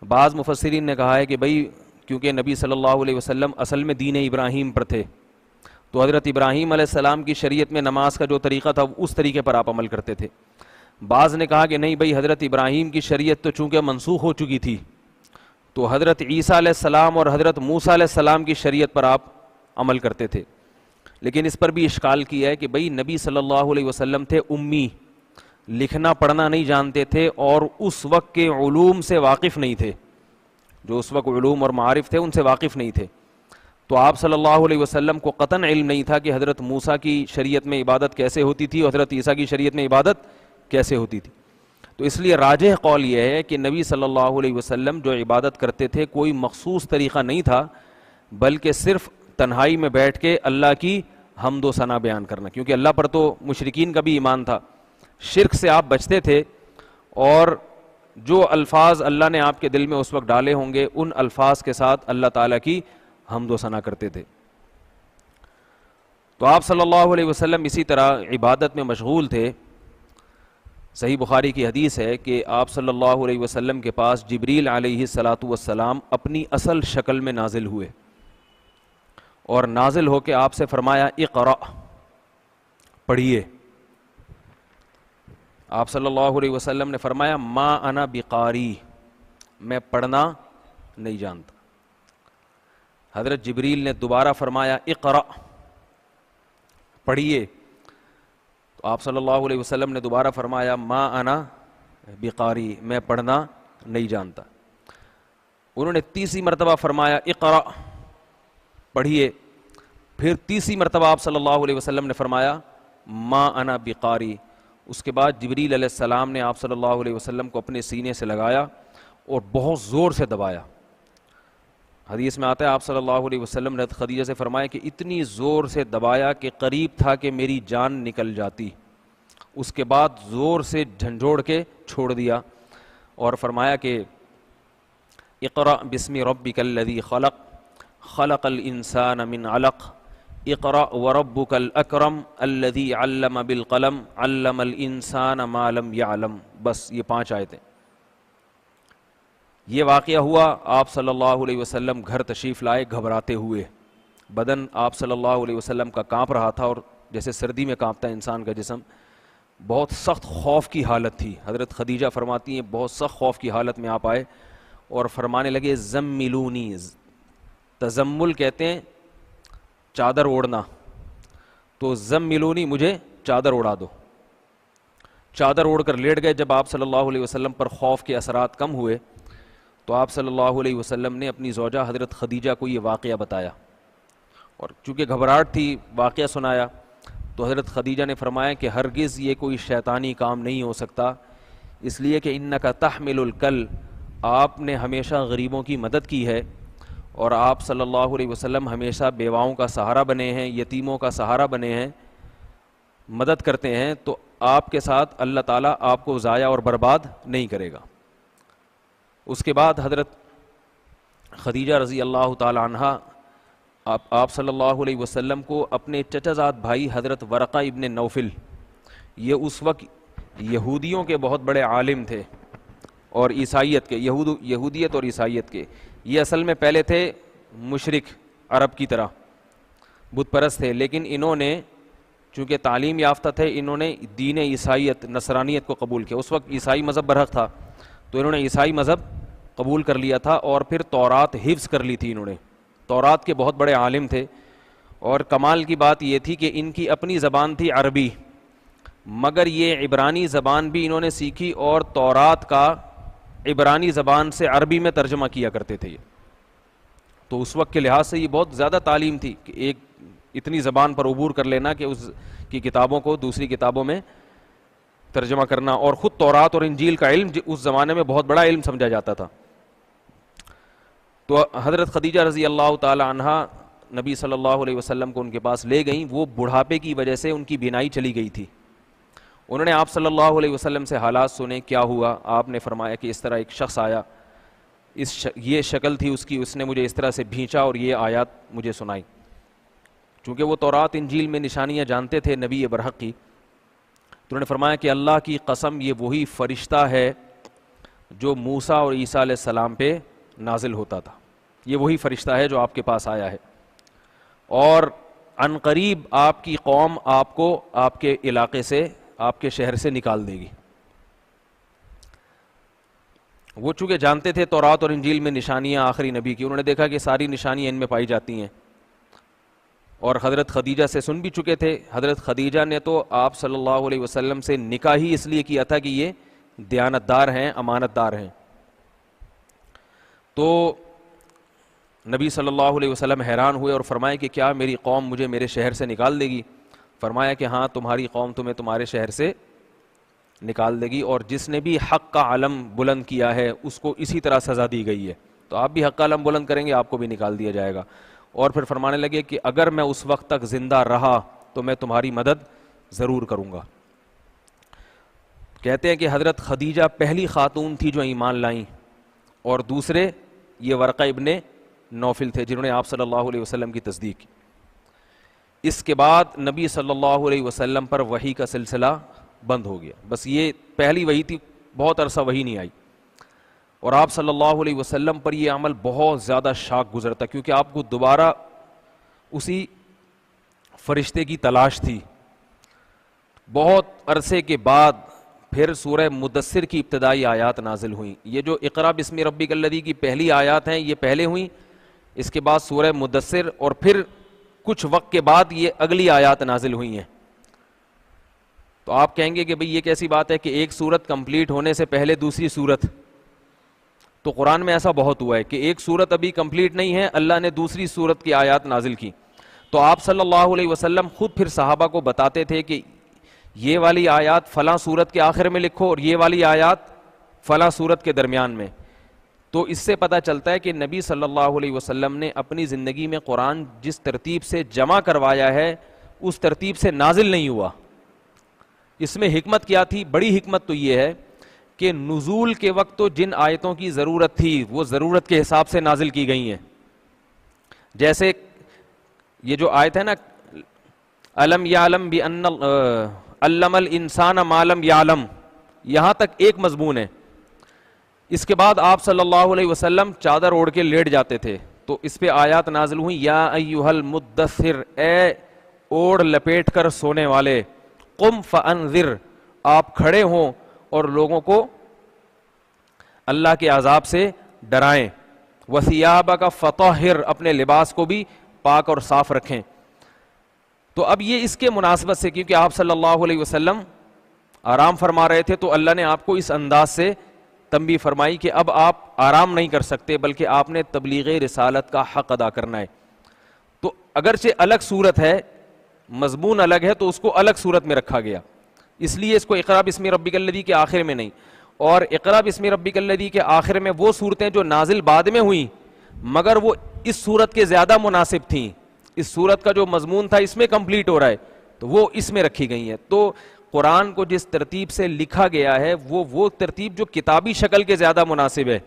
بعض مفسرین نے کہا ہے کہ بھئی کیونکہ نبی صلی اللہ علیہ وسلم اصل میں دین ابراہیم پر تھے، تو حضرت ابراہیم علیہ السلام کی شریعت میں نماز کا جو طریقہ تھا اس طریقے پر آپ عمل کرتے تھے۔ بعض نے کہا کہ نہیں بھئی حضرت ابراہیم کی شریعت تو چونکہ منسوخ ہو چکی تھی، تو حضرت عیسیٰ علیہ السلام اور حضرت موسیٰ علیہ السلام کی شریعت پر آپ عمل کرتے تھے۔ لیکن اس پر بھی اشکال کیا ہے کہ بھئی نبی صلی اللہ علیہ وسلم تھے امی، لکھنا پڑھنا نہیں جانتے تھے اور اس وقت کے علوم سے واقف نہیں تھے، جو اس وقت علوم اور معارف تھے ان سے واقف نہیں تھے، تو آپ صلی اللہ علیہ وسلم کو قطعاً علم نہیں تھا کہ حضرت موسیٰ کی شریعت میں عبادت کیسے ہوتی تھی اور حضرت عیسیٰ کی شریعت میں عبادت کیسے ہوتی تھی۔ تو اس لیے راجح قول یہ ہے کہ نبی صلی اللہ علیہ وسلم جو عبادت کرتے تھے کوئی مخصوص طریقہ نہیں تھا، بلکہ صرف تنہائی میں بیٹھ کے اللہ کی حمد و ثنا بیان کرنا، کیونکہ اللہ پر تو مشرکین کا بھی ایمان تھا، شرک سے آپ بچتے تھے، اور جو الفاظ اللہ نے آپ کے دل میں اس وقت ڈالے ہوں گے ان الفاظ کے ساتھ اللہ تعالیٰ کی حمد و ثنا کرتے تھے۔ تو آپ صلی اللہ علیہ وسلم اسی طرح عبادت میں مشغول تھے۔ صحیح بخاری کی حدیث ہے کہ آپ صلی اللہ علیہ وسلم کے پاس جبریل علیہ السلام اپنی اصل شکل میں نازل ہوئے، اور نازل ہو کے آپ سے فرمایا اقرأ، پڑھیے۔ آپ صلی اللہ علیہ وسلم نے فرمایا ما انا بقاری، میں پڑھنا نہیں جانتا۔ حضرت جبریل نے دوبارہ فرمایا اقرأ، پڑھیے۔ تو آپ صلی اللہ علیہ وسلم نے دوبارہ فرمایا ما انا بقاری، میں پڑھنا نہیں جانتا۔ انہوں نے تیسری مرتبہ فرمایا اقرأ، پڑھیے۔ پھر تیسری مرتبہ آپ صلی اللہ علیہ وسلم نے فرمایا ما انا بقاری۔ اس کے بعد جبریل علیہ السلام نے آپ صلی اللہ علیہ وسلم کو اپنے سینے سے لگایا اور بہت زور سے دبایا۔ حدیث میں آتا ہے آپ صلی اللہ علیہ وسلم نے خدیجہ سے فرمایا کہ اتنی زور سے دبایا کہ قریب تھا کہ میری جان نکل جاتی، اس کے بعد زور سے جھنجھوڑ کے چھوڑ دیا اور فرمایا کہ اقرأ بسم ربک الذی خلق خلق الانسان من علق اقرأ وربک الاکرم الذی علم بالقلم علم الانسان ما لم یعلم۔ بس یہ 5 آیتیں۔ یہ واقعہ ہوا، آپ صلی اللہ علیہ وسلم گھر تشریف لائے گھبراتے ہوئے، بدن آپ صلی اللہ علیہ وسلم کا کانپ رہا تھا، اور جیسے سردی میں کانپتا ہے انسان کا جسم، بہت سخت خوف کی حالت تھی۔ حضرت خدیجہ فرماتی ہیں بہت سخت خوف کی حالت میں آپ آئے اور فرمانے لگے زملونی، تزمل کہتے ہیں چادر اوڑھنا، تو زملونی، مجھے چادر اڑا دو۔ چادر اوڑھ کر لیٹ گئے۔ جب آپ صلی اللہ علیہ وسلم پر خوف کے اثرات کم ہوئے تو آپ صلی اللہ علیہ وسلم نے اپنی زوجہ حضرت خدیجہ کو یہ واقعہ بتایا، اور چونکہ گھبراہٹ تھی واقعہ سنایا، تو حضرت خدیجہ نے فرمایا کہ ہرگز یہ کوئی شیطانی کام نہیں ہو سکتا، اس لیے کہ انک تحمل الکل، آپ نے ہمیشہ غریبوں کی مدد کی ہے، اور آپ صلی اللہ علیہ وسلم ہمیشہ بیواؤں کا سہارا بنے ہیں، یتیموں کا سہارا بنے ہیں، مدد کرتے ہیں، تو آپ کے ساتھ اللہ تعالیٰ آپ کو ضائع اور برباد نہیں کرے گا۔ اس کے بعد حضرت خدیجہ رضی اللہ تعالی عنہ آپ صلی اللہ علیہ وسلم کو اپنے چچا زاد بھائی حضرت ورقہ ابن نوفل، یہ اس وقت یہودیوں کے بہت بڑے عالم تھے اور عیسائیت کے، یہودیت اور عیسائیت کے، یہ اصل میں پہلے تھے مشرک عرب کی طرح، بت پرست تھے، لیکن انہوں نے چونکہ تعلیم یافتہ تھے، انہوں نے دین عیسائیت نصرانیت کو قبول کیا۔ اس وقت عیسائی مذہب برحق تھا، تو انہوں نے عیسائی مذہب قبول کر لیا تھا، اور پھر تورات حفظ کر لی تھی انہوں نے، تورات کے بہت بڑے عالم تھے۔ اور کمال کی بات یہ تھی کہ ان کی اپنی زبان تھی عربی، مگر یہ عبرانی زبان بھی انہوں نے سیکھی، اور تورات کا عبرانی زبان سے عربی میں ترجمہ کیا کرتے تھے۔ تو اس وقت کے لحاظ سے یہ بہت زیادہ تعلیم تھی کہ ایک اتنی زبان پر عبور کر لینا کہ اس کی کتابوں کو دوسری کتابوں میں ترجمہ کرنا، اور خود تورات اور انجیل کا علم اس زمانے میں بہت بڑا علم سمجھا جاتا تھا۔ تو حضرت خدیجہ رضی اللہ تعالی عنہ نبی صلی اللہ علیہ وسلم کو ان کے پاس لے گئیں، وہ بڑھاپے کی وجہ سے ان کی بینائی چلی گئی تھی۔ انہوں نے آپ صلی اللہ علیہ وسلم سے حالات سنے، کیا ہوا؟ آپ نے فرمایا کہ اس طرح ایک شخص آیا، یہ شکل تھی اس کی, اس نے مجھے اس طرح سے بھینچا اور یہ آیات مجھے سنائی. چونکہ وہ تورات انجیل میں نشانیاں جانتے تھے نبی برحق کی, تو انہوں نے فرمایا کہ اللہ کی قسم یہ وہی فرشتہ ہے جو موسیٰ اور عیسیٰ علیہ السلام پہ نازل ہوتا تھا, یہ وہی فرشتہ ہے جو آپ کے پاس آیا ہے, اور عنقریب آپ کی قوم آپ کو آپ کے علاقے سے, آپ کے شہر سے نکال دے گی. وہ چونکہ جانتے تھے تورات اور انجیل میں نشانیاں آخری نبی کی, انہوں نے دیکھا کہ ساری نشانیاں ان میں پائی جاتی ہیں, اور حضرت خدیجہ سے سن بھی چکے تھے. حضرت خدیجہ نے تو آپ صلی اللہ علیہ وسلم سے نکاح ہی اس لیے کیا تھا کہ یہ دیانتدار ہیں, امانت دار ہیں. تو نبی صلی اللہ علیہ وسلم حیران ہوئے اور فرمائے کہ کیا میری قوم مجھے میرے شہر سے نکال دے گی؟ فرمایا کہ ہاں, تمہاری قوم تمہیں تمہارے شہر سے نکال دے گی, اور جس نے بھی حق کا علم بلند کیا ہے اس کو اسی طرح سزا دی گئی ہے, تو آپ بھی حق کا علم بلند کریں گے, آپ کو بھی نکال دیا جائے گا. اور پھر فرمانے لگے کہ اگر میں اس وقت تک زندہ رہا تو میں تمہاری مدد ضرور کروں گا. کہتے ہیں کہ حضرت خدیجہ پہلی خاتون تھی جو ایمان لائیں, اور دوسرے یہ ورقہ ابن نوفل تھے جنہوں نے آپ صلی اللہ علیہ وسلم کی تصدیق کی. اس کے بعد نبی صلی اللہ علیہ وسلم پر وحی کا سلسلہ بند ہو گیا. بس یہ پہلی وحی تھی, بہت عرصہ وحی نہیں آئی, اور آپ صلی اللہ علیہ وسلم پر یہ عمل بہت زیادہ شاق گزرتا, کیونکہ آپ کو دوبارہ اسی فرشتے کی تلاش تھی. بہت عرصے کے بعد پھر سورہ مدثر کی ابتدائی آیات نازل ہوئیں. یہ جو اقرا بسم ربک الذی کی پہلی آیات ہیں یہ پہلے ہوئیں, اس کے بعد سورہ مدثر, اور پھر کچھ وقت کے بعد یہ اگلی آیات نازل ہوئی ہیں. تو آپ کہیں گے کہ بھئی یہ کیسی بات ہے کہ ایک سورت کمپلیٹ ہونے سے پہلے دوسری سورت؟ تو قرآن میں ایسا بہت ہوا ہے کہ ایک سورت ابھی کمپلیٹ نہیں ہے, اللہ نے دوسری سورت کی آیات نازل کی. تو آپ صلی اللہ علیہ وسلم خود پھر صحابہ کو بتاتے تھے کہ یہ والی آیات فلاں سورت کے آخر میں لکھو, اور یہ والی آیات فلاں سورت کے درمیان میں. تو اس سے پتہ چلتا ہے کہ نبی صلی اللہ علیہ وسلم نے اپنی زندگی میں قرآن جس ترتیب سے جمع کروایا ہے اس ترتیب سے نازل نہیں ہوا. اس میں حکمت کیا تھی؟ بڑی حکمت تو یہ ہے کہ نزول کے وقت تو جن آیتوں کی ضرورت تھی وہ ضرورت کے حساب سے نازل کی گئی ہیں. جیسے یہ جو آیت ہے نا, علم یعلم بان علم الانسان ما لم یعلم, یہاں تک ایک مضمون ہے. اس کے بعد آپ صلی اللہ علیہ وسلم چادر اوڑھ کے لیٹ جاتے تھے, تو اس پہ آیات نازل ہوئی, یا ایھا المدثر, اے اوڑھ لپیٹ کر سونے والے, قم فانذر, آپ کھڑے ہوں اور لوگوں کو اللہ کے عذاب سے ڈرائیں, وثیابک فطہر, اپنے لباس کو بھی پاک اور صاف رکھیں. تو اب یہ اس کے مناسبت سے, کیونکہ آپ صلی اللہ علیہ وسلم آرام فرما رہے تھے, تو اللہ نے آپ کو اس انداز سے تنبیہ فرمائی کہ اب آپ آرام نہیں کر سکتے بلکہ آپ نے تبلیغ رسالت کا حق ادا کرنا ہے. تو اگرچہ الگ صورت ہے, مضمون الگ ہے, تو اس کو الگ صورت میں رکھا گیا, اس لیے اس کو اقرا بسم ربک الذی کے آخر میں نہیں. اور اقرا بسم ربک الذی کے آخر میں وہ صورتیں جو نازل بعد میں ہوئیں مگر وہ اس صورت کے زیادہ مناسب تھیں, اس صورت کا جو مضمون تھا اس میں کمپلیٹ ہو رہا ہے, تو وہ اس میں رکھی گئی ہیں. تو قرآن کو جس ترتیب سے لکھا گیا ہے وہ ترتیب جو کتابی شکل کے زیادہ مناسب ہے,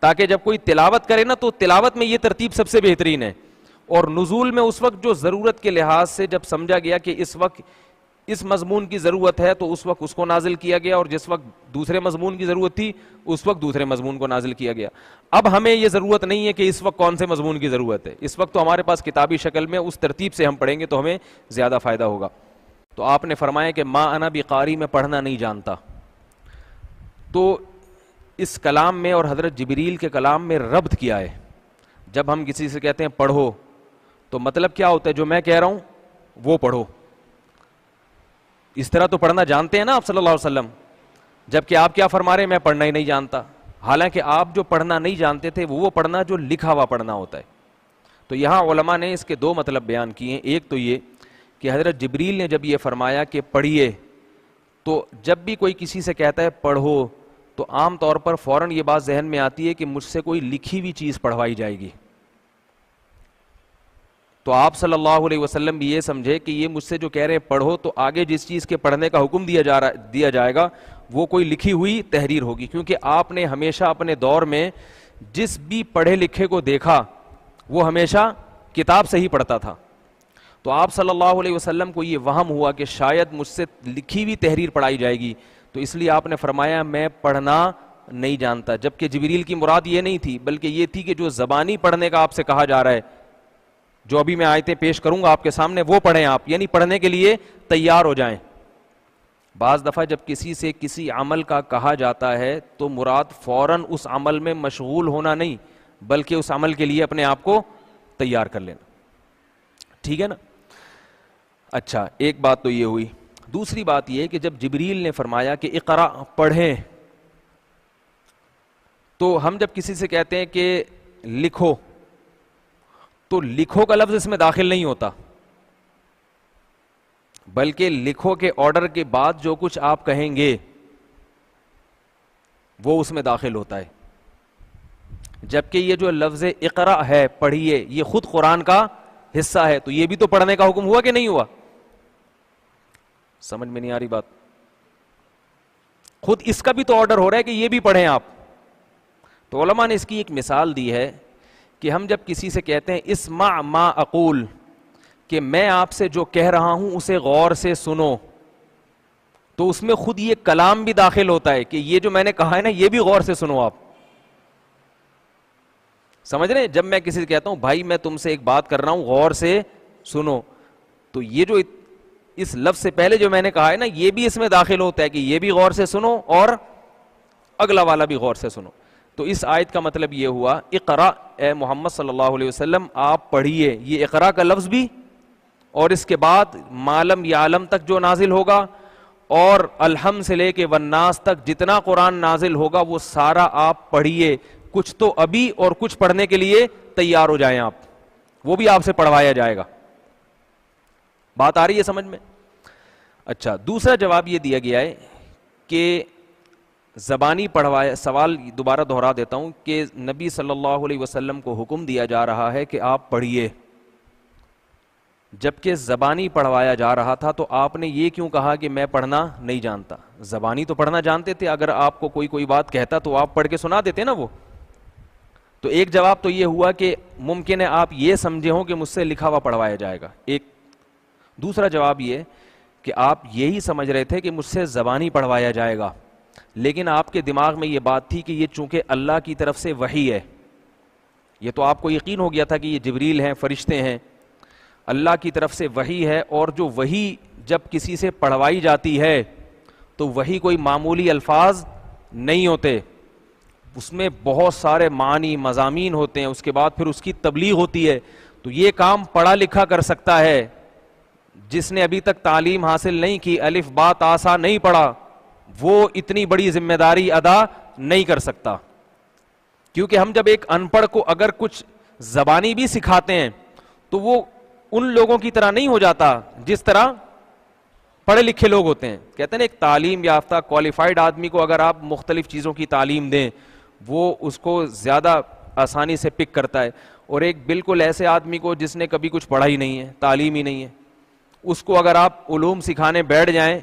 تاکہ جب کوئی تلاوت کرے نا تو تلاوت میں یہ ترتیب سب سے بہترین ہے. اور نزول میں اس وقت جو ضرورت کے لحاظ سے جب سمجھا گیا کہ اس وقت اس مضمون کی ضرورت ہے تو اس وقت اس کو نازل کیا گیا, اور جس وقت دوسرے مضمون کی ضرورت تھی اس وقت دوسرے مضمون کو نازل کیا گیا. اب ہمیں یہ ضرورت نہیں ہے کہ اس وقت کون سے مضمون کی ضرورت ہے, اس وقت تو ہمارے پاس کتابی شکل میں اس ترتیب سے ہم پڑھیں گے تو ہمیں زیادہ فائدہ ہوگا. تو آپ نے فرمایا کہ ما انا بقاری, میں پڑھنا نہیں جانتا. تو اس کلام میں اور حضرت جبریل کے کلام میں ربط کیا ہے. جب ہم کسی سے کہتے ہیں پڑھو تو مطلب کیا ہوتا ہے؟ جو میں کہہ رہا ہوں وہ پڑھو. اس طرح تو پڑھنا جانتے ہیں نا آپ صلی اللہ علیہ وسلم, جبکہ آپ کیا فرما رہے ہیں؟ میں پڑھنا ہی نہیں جانتا. حالانکہ آپ جو پڑھنا نہیں جانتے تھے وہ پڑھنا جو لکھا ہوا پڑھنا ہوتا ہے. تو یہاں علماء نے اس کے دو مطلب بیان کیے ہیں. ایک تو یہ کہ حضرت جبریل نے جب یہ فرمایا کہ پڑھیے, تو جب بھی کوئی کسی سے کہتا ہے پڑھو تو عام طور پر فوراً یہ بات ذہن میں آتی ہے کہ مجھ سے کوئی لکھی ہوئی چیز پڑھوائی جائے گی. تو آپ صلی اللہ علیہ وسلم بھی یہ سمجھے کہ یہ مجھ سے جو کہہ رہے ہیں پڑھو, تو آگے جس چیز کے پڑھنے کا حکم دیا جائے گا وہ کوئی لکھی ہوئی تحریر ہوگی, کیونکہ آپ نے ہمیشہ اپنے دور میں جس بھی پڑھے لکھے کو دیکھا وہ ہمیشہ کتاب سے ہی پڑھتا تھا. تو آپ صلی اللہ علیہ وسلم کو یہ وہم ہوا کہ شاید مجھ سے لکھی ہوئی تحریر پڑھائی جائے گی, تو اس لیے آپ نے فرمایا میں پڑھنا نہیں جانتا. جبکہ جبریل کی مراد یہ نہیں تھی, بلکہ یہ تھی کہ جو زبانی پڑھنے کا آپ سے کہا جا رہا ہے, جو ابھی میں آیتیں پیش کروں گا آپ کے سامنے, وہ پڑھیں آپ, یعنی پڑھنے کے لیے تیار ہو جائیں. بعض دفعہ جب کسی سے کسی عمل کا کہا جاتا ہے تو مراد فوراً اس عمل میں مشغول ہونا نہیں, بلکہ اس عمل کے لیے اپنے آپ کو تیار کر لینا. ٹھیک ہے نا؟ اچھا, ایک بات تو یہ ہوئی. دوسری بات یہ کہ جب جبریل نے فرمایا کہ اقرا پڑھیں, تو ہم جب کسی سے کہتے ہیں کہ لکھو, تو لکھو کا لفظ اس میں داخل نہیں ہوتا, بلکہ لکھو کے آرڈر کے بعد جو کچھ آپ کہیں گے وہ اس میں داخل ہوتا ہے. جبکہ یہ جو لفظ اقرا ہے, پڑھیے, یہ خود قرآن کا حصہ ہے, تو یہ بھی تو پڑھنے کا حکم ہوا کہ نہیں ہوا؟ سمجھ میں نہیں آ رہی بات؟ خود اس کا بھی تو آرڈر ہو رہا ہے کہ یہ بھی پڑھیں آپ. تو علماء نے اس کی ایک مثال دی ہے کہ ہم جب کسی سے کہتے ہیں اسمع ما اقول, کہ میں آپ سے جو کہہ رہا ہوں اسے غور سے سنو, تو اس میں خود یہ کلام بھی داخل ہوتا ہے کہ یہ جو میں نے کہا ہے نا یہ بھی غور سے سنو آپ. سمجھ رہے ہیں؟ جب میں کسی سے کہتا ہوں بھائی میں تم سے ایک بات کر رہا ہوں غور سے سنو, تو یہ جو اس لفظ سے پہلے جو میں نے کہا ہے نا یہ بھی اس میں داخل ہوتا ہے کہ یہ بھی غور سے سنو اور اگلا والا بھی غور سے سنو. تو اس آیت کا مطلب یہ ہوا اقرا, اے محمد صلی اللہ علیہ وسلم آپ پڑھیے. یہ اقرا کا لفظ بھی, اور اس کے بعد معلم یعلم تک جو نازل ہوگا, اور الحم سے لے کے والناس تک جتنا قرآن نازل ہوگا وہ سارا آپ پڑھیے. کچھ تو ابھی اور کچھ پڑھنے کے لیے تیار ہو جائیں آپ, وہ بھی آپ سے پڑھوایا جائے گا. بات آ رہی ہے سمجھ میں؟ اچھا, دوسرا جواب یہ دیا گیا ہے کہ زبانی پڑھوایا. سوال دوبارہ دہرا دیتا ہوں کہ نبی صلی اللہ علیہ وسلم کو حکم دیا جا رہا ہے کہ آپ پڑھیے, جبکہ زبانی پڑھوایا جا رہا تھا, تو آپ نے یہ کیوں کہا کہ میں پڑھنا نہیں جانتا؟ زبانی تو پڑھنا جانتے تھے, اگر آپ کو کوئی بات کہتا تو آپ پڑھ کے سنا دیتے نا وہ. تو ایک جواب تو یہ ہوا کہ ممکن ہے آپ یہ سمجھے ہوں کہ مجھ سے لکھا ہوا پڑھوایا جائے گا. ایک دوسرا جواب یہ کہ آپ یہی سمجھ رہے تھے کہ مجھ سے زبانی پڑھوایا جائے گا, لیکن آپ کے دماغ میں یہ بات تھی کہ یہ چونکہ اللہ کی طرف سے وحی ہے, یہ تو آپ کو یقین ہو گیا تھا کہ یہ جبریل ہیں, فرشتے ہیں, اللہ کی طرف سے وحی ہے. اور جو وحی جب کسی سے پڑھوائی جاتی ہے تو وحی کوئی معمولی الفاظ نہیں ہوتے, اس میں بہت سارے معنی مضامین ہوتے ہیں, اس کے بعد پھر اس کی تبلیغ ہوتی ہے. تو یہ کام پڑھا لکھا کر سکتا ہے, جس نے ابھی تک تعلیم حاصل نہیں کی, الف با تا سا نہیں پڑھا, وہ اتنی بڑی ذمہ داری ادا نہیں کر سکتا. کیونکہ ہم جب ایک ان پڑھ کو اگر کچھ زبانی بھی سکھاتے ہیں تو وہ ان لوگوں کی طرح نہیں ہو جاتا جس طرح پڑھے لکھے لوگ ہوتے ہیں. کہتے ہیں ایک تعلیم یافتہ کوالیفائڈ آدمی کو اگر آپ مختلف چیزوں کی تعلیم دیں وہ اس کو زیادہ آسانی سے پک کرتا ہے, اور ایک بالکل ایسے آدمی کو جس نے کبھی کچھ پڑھا ہی نہیں ہے, تعلیم ہی نہیں ہے, اس کو اگر آپ علوم سکھانے بیٹھ جائیں,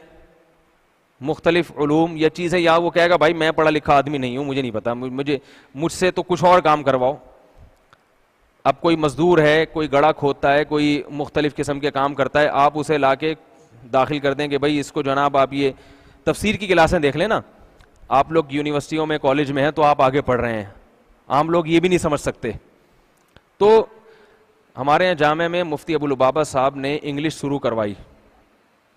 مختلف علوم یا چیزیں, یا وہ کہے گا بھائی میں پڑھا لکھا آدمی نہیں ہوں, مجھے نہیں پتا, مجھ سے تو کچھ اور کام کرواؤ. اب کوئی مزدور ہے, کوئی گڑھا کھودتا ہے, کوئی مختلف قسم کے کام کرتا ہے, آپ اسے لا کے داخل کر دیں کہ بھائی اس کو جناب آپ یہ تفسیر کی کلاسیں دیکھ لیں نا, آپ لوگ یونیورسٹیوں میں کالج میں ہیں تو آپ آگے پڑھ رہے ہیں, عام لوگ یہ بھی نہیں سمجھ سکتے. تو ہمارے یہاں جامعہ میں مفتی ابو لبابہ صاحب نے انگلش شروع کروائی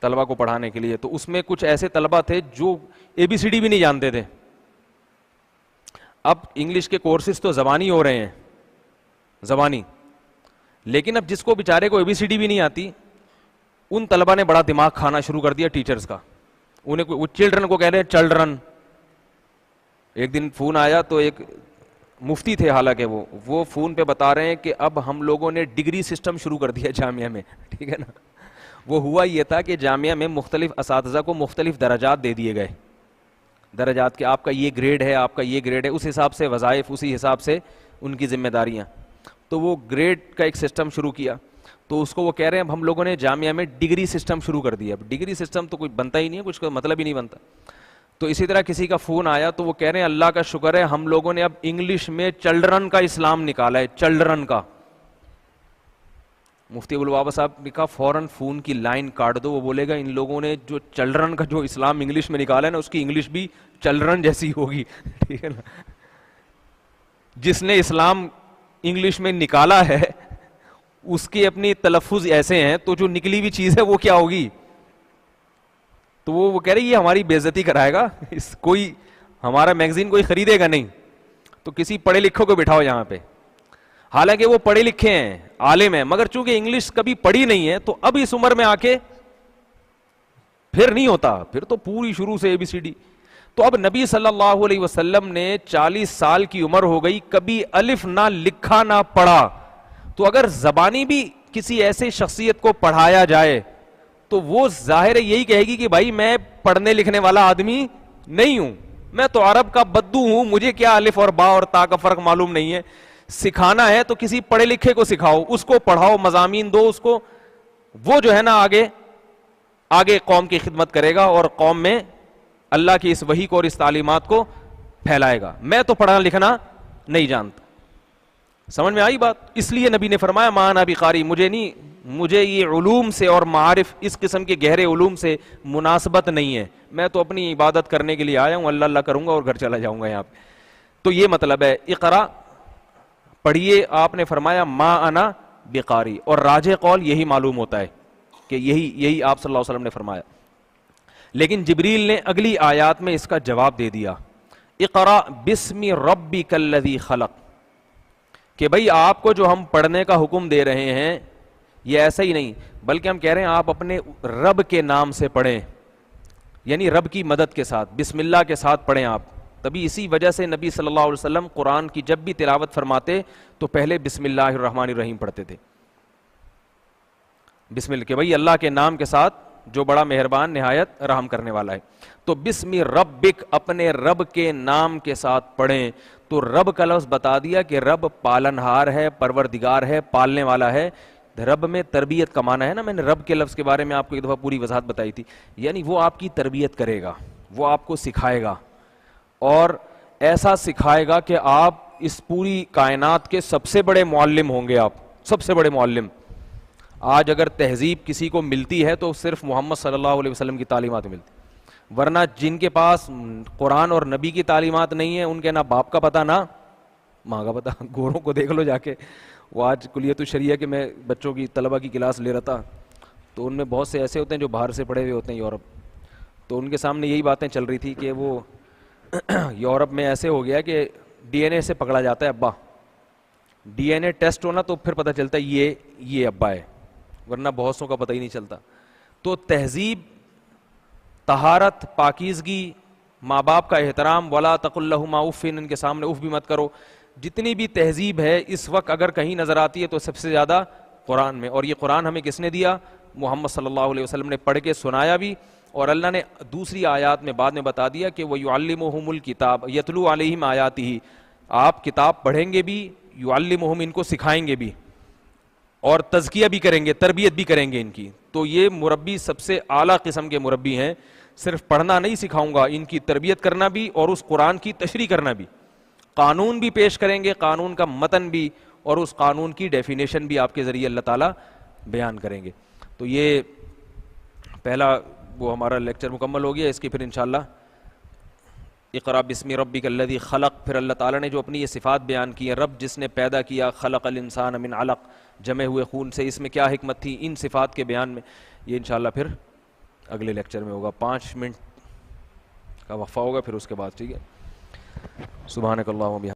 طلبہ کو پڑھانے کے لیے, تو اس میں کچھ ایسے طلبہ تھے جو ABCD بھی نہیں جانتے تھے. اب انگلش کے کورسز تو زبانی ہو رہے ہیں, زبانی, لیکن اب جس کو بیچارے کو ABCD بھی نہیں آتی, ان طلبہ نے بڑا دماغ کھانا شروع کر دیا ٹیچرز کا. انہیں چلڈرن کو کہہ رہے ہیں چلڈرن. ایک دن فون آیا تو ایک مفتی تھے, حالانکہ وہ فون پہ بتا رہے ہیں کہ اب ہم لوگوں نے ڈگری سسٹم شروع کر دیا جامعہ میں. ٹھیک ہے نا؟ وہ ہوا یہ تھا کہ جامعہ میں مختلف اساتذہ کو مختلف درجات دے دیے گئے, درجات کے, آپ کا یہ گریڈ ہے, آپ کا یہ گریڈ ہے, اس حساب سے وظائف, اسی حساب سے ان کی ذمہ داریاں. تو وہ گریڈ کا ایک سسٹم شروع کیا, تو اس کو وہ کہہ رہے ہیں اب ہم لوگوں نے جامعہ میں ڈگری سسٹم شروع کر دیا. اب ڈگری سسٹم تو کوئی بنتا ہی نہیں ہے, کچھ کا مطلب ہی نہیں بنتا. تو اسی طرح کسی کا فون آیا تو وہ کہہ رہے ہیں اللہ کا شکر ہے ہم لوگوں نے اب انگلش میں چلڈرن کا اسلام نکالا ہے, چلڈرن کا. مفتی ابوالبابا صاحب نے کہا فوراً فون کی لائن کاٹ دو, وہ بولے گا ان لوگوں نے جو چلڈرن کا جو اسلام انگلش میں نکالا ہے نا اس کی انگلش بھی چلڈرن جیسی ہوگی. ٹھیک ہے نا, جس نے اسلام انگلش میں نکالا ہے اس کے اپنی تلفظ ایسے ہیں تو جو نکلی ہوئی چیز ہے وہ کیا ہوگی. تو وہ کہہ رہے یہ ہماری بے عزتی کرائے گا, کوئی ہمارا میگزین کوئی خریدے گا نہیں, تو کسی پڑھے لکھے کو بٹھاؤ یہاں پہ. حالانکہ وہ پڑھے لکھے ہیں, عالم ہیں, مگر چونکہ انگلش کبھی پڑھی نہیں ہے تو اب اس عمر میں آ کے پھر نہیں ہوتا, پھر تو پوری شروع سے ABCD. تو اب نبی صلی اللہ علیہ وسلم نے 40 سال کی عمر ہو گئی, کبھی الف نہ لکھا نہ پڑھا. تو اگر زبانی بھی کسی ایسے شخصیت کو پڑھایا جائے تو وہ ظاہر یہی کہے گی کہ بھائی میں پڑھنے لکھنے والا آدمی نہیں ہوں, میں تو عرب کا بدو ہوں, مجھے کیا الف اور با اور تا کا فرق معلوم نہیں ہے. سکھانا ہے تو کسی پڑھے لکھے کو سکھاؤ, اس کو پڑھاؤ, مضامین دو اس کو, وہ جو ہے نا آگے قوم کی خدمت کرے گا اور قوم میں اللہ کی اس وحی کو اور اس تعلیمات کو پھیلائے گا. میں تو پڑھنا لکھنا نہیں جانتا. سمجھ میں آئی بات؟ اس لیے نبی نے فرمایا ما انا بقاری, مجھے یہ علوم سے اور معارف اس قسم کے گہرے علوم سے مناسبت نہیں ہے, میں تو اپنی عبادت کرنے کے لیے آیا ہوں, اللہ اللہ کروں گا اور گھر چلا جاؤں گا یہاں پہ. تو یہ مطلب ہے اقرا پڑھیے. آپ نے فرمایا ما انا بقاری, اور راجح قول یہی معلوم ہوتا ہے کہ یہی آپ صلی اللہ علیہ وسلم نے فرمایا. لیکن جبریل نے اگلی آیات میں اس کا جواب دے دیا, اقرا بسم ربک الذی خلق, کہ بھئی آپ کو جو ہم پڑھنے کا حکم دے رہے ہیں یہ ایسا ہی نہیں, بلکہ ہم کہہ رہے ہیں آپ اپنے رب کے نام سے پڑھیں, یعنی رب کی مدد کے ساتھ, بسم اللہ کے ساتھ پڑھیں آپ. تبھی اسی وجہ سے نبی صلی اللہ علیہ وسلم قرآن کی جب بھی تلاوت فرماتے تو پہلے بسم اللہ الرحمن الرحیم پڑھتے تھے. بسم اللہ, کہ بھئی اللہ کے نام کے ساتھ جو بڑا مہربان نہایت رحم کرنے والا ہے. تو بسم ربک, اپنے رب کے نام کے ساتھ پڑھیں. تو رب کا لفظ بتا دیا کہ رب پالنہار ہے, پروردگار ہے, پالنے والا ہے. رب میں تربیت کا معنی ہے نا, میں نے رب کے لفظ کے بارے میں آپ کو ایک دفعہ پوری وضاحت بتائی تھی, یعنی وہ آپ کی تربیت کرے گا, وہ آپ کو سکھائے گا, اور ایسا سکھائے گا کہ آپ اس پوری کائنات کے سب سے بڑے معلم ہوں گے. آپ سب سے بڑے معلم. آج اگر تہذیب کسی کو ملتی ہے تو صرف محمد صلی اللہ علیہ وسلم کی تعلیمات ملتی, ورنہ جن کے پاس قرآن اور نبی کی تعلیمات نہیں ہیں ان کے نہ باپ کا پتہ نہ ماں کا پتہ. گوروں کو دیکھ لو جا کے, وہ آج کلیت الشریعہ کے میں بچوں کی طلبہ کی کلاس لے رہا تھا, تو ان میں بہت سے ایسے ہوتے ہیں جو باہر سے پڑھے ہوئے ہوتے ہیں یورپ, تو ان کے سامنے یہی باتیں چل رہی تھی کہ وہ یورپ میں ایسے ہو گیا کہ ڈی این اے سے پکڑا جاتا ہے ابا, ڈی این اے ٹیسٹ ہونا تو پھر پتہ چلتا ہے یہ ابا ہے, ورنہ بہت سوں کا پتہ ہی نہیں چلتا. تو تہذیب, طہارت, پاکیزگی, ماں باپ کا احترام, ولا تقل لہما اف, ان کے سامنے اف بھی مت کرو, جتنی بھی تہذیب ہے اس وقت اگر کہیں نظر آتی ہے تو سب سے زیادہ قرآن میں. اور یہ قرآن ہمیں کس نے دیا؟ محمد صلی اللہ علیہ وسلم نے پڑھ کے سنایا بھی, اور اللہ نے دوسری آیات میں بعد میں بتا دیا کہ وَيُعَلِّمُهُمُ الْكِتَابَ يَتْلُو عَلَيْهِمْ آيَاتِهِ, آپ کتاب پڑھیں گے بھی, يُعَلِّمُهُمْ, ان کو سکھائیں گے بھی, اور تزکیہ بھی کریں گے, تربیت بھی کریں گے ان کی. تو یہ مربی سب سے اعلیٰ قسم کے مربی ہیں. صرف پڑھنا نہیں سکھاؤں گا, ان کی تربیت کرنا بھی اور اس قرآن کی تشریح کرنا بھی, قانون بھی پیش کریں گے, قانون کا متن بھی, اور اس قانون کی ڈیفینیشن بھی آپ کے ذریعے اللہ تعالیٰ بیان کریں گے. تو یہ پہلا وہ ہمارا لیکچر مکمل ہو گیا. اس کی پھر انشاءاللہ اقرا بسم ربک الذی خلق, پھر اللہ تعالیٰ نے جو اپنی یہ صفات بیان کی ہیں, رب جس نے پیدا کیا, خلق الانسان من علق, جمے ہوئے خون سے, اس میں کیا حکمت تھی ان صفات کے بیان میں, یہ انشاءاللہ پھر اگلے لیکچر میں ہوگا. 5 منٹ کا وقفہ ہوگا پھر اس کے بعد. ٹھیک ہے. سبحانک اللہم و بحمدک.